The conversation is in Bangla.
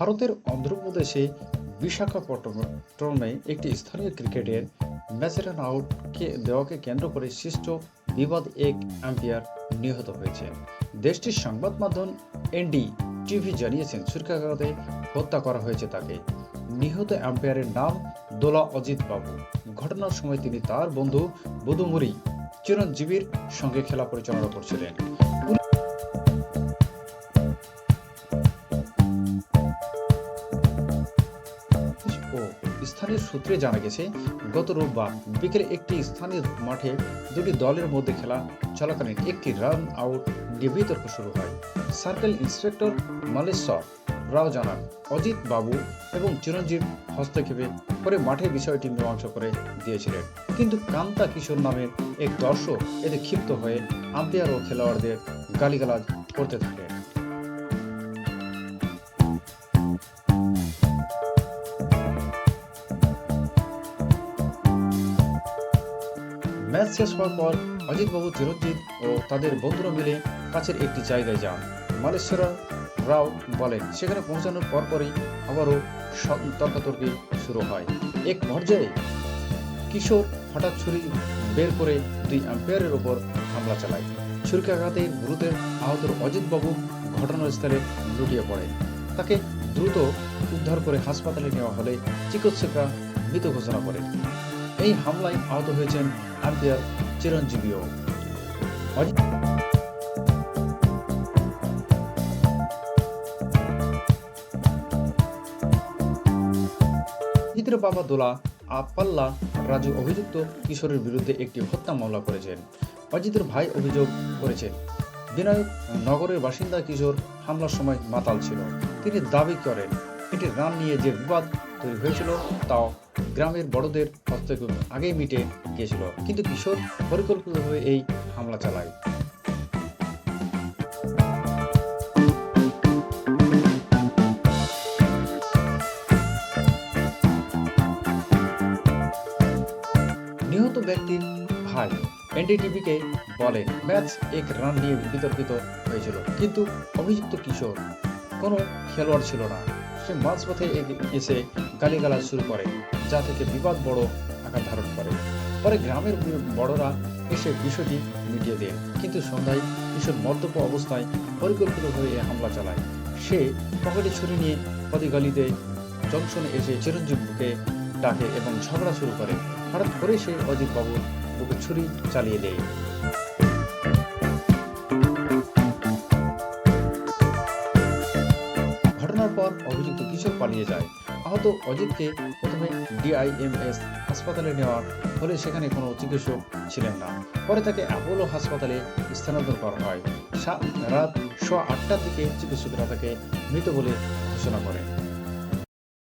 ভারতের অন্ধ্রপ্রদেশে বিশাখাপট্টনমে একটি স্থানীয় ক্রিকেটের ম্যাচে রান আউট দেওয়াকে কেন্দ্র করে সৃষ্ট বিবাদ এক আম্পায়ার নিহত হয়েছেন। দেশটির সংবাদ মাধ্যম এনডি টিভি জানিয়েছেন ছুরিকাঘাতে হত্যা করা হয়েছে তাকে। নিহত আম্পায়ারের নাম দোলা অজিত বাবু। ঘটনার সময় তিনি তার বন্ধু বধুমুরি চিরঞ্জীবীর সঙ্গে খেলা পরিচালনা করছিলেন। ও স্থানীয় সূত্রে জানা গেছে, গত রোববার বিকেলে একটি স্থানীয় মাঠে দুটি দলের মধ্যে খেলা চলাকালীন একটি রান আউট নিয়ে বিতর্ক শুরু হয়। সার্কেল ইন্সপেক্টর মালেশ্বর রাও জানান, অজিত বাবু এবং চিরঞ্জীব হস্তক্ষেপে করে মাঠের বিষয়টি মীমাংসা করে দিয়েছিলেন। কিন্তু কান্তা কিশোর নামের এক দর্শক এতে ক্ষিপ্ত হয়ে আম্পায়ার ও খেলোয়াড়দের গালিগালাজ করতে থাকেন। ম্যাচ শেষ হওয়ার পর অজিতবাবু, চিরঞ্জিত ও তাদের বন্ধুরা মিলে কাছের একটি জায়গায় যান। মালেশ্বর রাও বলেন, সেখানে পৌঁছানোর পরপরই আবারও তর্কাতর্কি শুরু হয়। এক পর্যায়ে কিশোর হঠাৎ ছুরি বের করে দুই আম্পায়ারের ওপর হামলা চালায়। ছুরিকাঘাতে গুরুতর আহত অজিতবাবু ঘটনাস্থলে লুটিয়ে পড়েন। তাকে দ্রুত উদ্ধার করে হাসপাতালে নেওয়া হলে চিকিৎসকরা মৃত ঘোষণা করেন। এই হামলায় আহত হয়েছেন আম্পায়ার চিরঞ্জীবীও। অজিতের বাবা দোলা আপাল্লা রাজু অভিযুক্ত কিশোরের বিরুদ্ধে একটি হত্যা মামলা করেছেন। অজিতের ভাই অভিযোগ করেছেন, বিনায়ক নগরের বাসিন্দা কিশোর হামলার সময় মাতাল ছিল। তিনি দাবি করেন, এটি রান নিয়ে যে বিবাদ তৈরি হয়েছিল তাও গ্রামের বড়দের হস্তক্ষেপ আগেই মিটে গিয়েছিল, কিন্তু কিশোর পরিকল্পিতভাবে এই হামলা চালায়। নিহত ব্যক্তির ভাই এনডিটিভিকে বলেন, ম্যাচ এক রান নিয়ে বিতর্কিত হয়েছিল, কিন্তু অভিযুক্ত কিশোর কোনো খেলোয়াড় ছিল না। সে মাঝপথে এসে গালিগালাজ শুরু করে, যা থেকে বিবাদ বড় আকার ধারণ করে। পরে গ্রামের বড়রা এসে বিষয়টি মিটিয়ে দেন, কিন্তু সন্ধ্যায় কিশোর মদ্যপ অবস্থায় পরিকল্পিতভাবে এই হামলা চালায়। সে পকেটে ছুরি নিয়ে পদিগালিতে জংশনে এসে চিরঞ্জীবকে ডাকে এবং ঝগড়া শুরু করে। হঠাৎ করে সে অজিত বাবুর বুকে ছুরি চালিয়ে দেয়। ঘটনার পর অভিযুক্ত কিশোর পালিয়ে যায়। আহত অজিতকে প্রথমে ডিআইএমএস হাসপাতালে নেওয়া হলে সেখানে কোনো চিকিৎসক ছিলেন না। পরে তাকে অ্যাপোলো হাসপাতালে স্থানান্তর করা হয়। রাত 8:15টার দিকে চিকিৎসকরা তাকে মৃত বলে ঘোষণা করেন।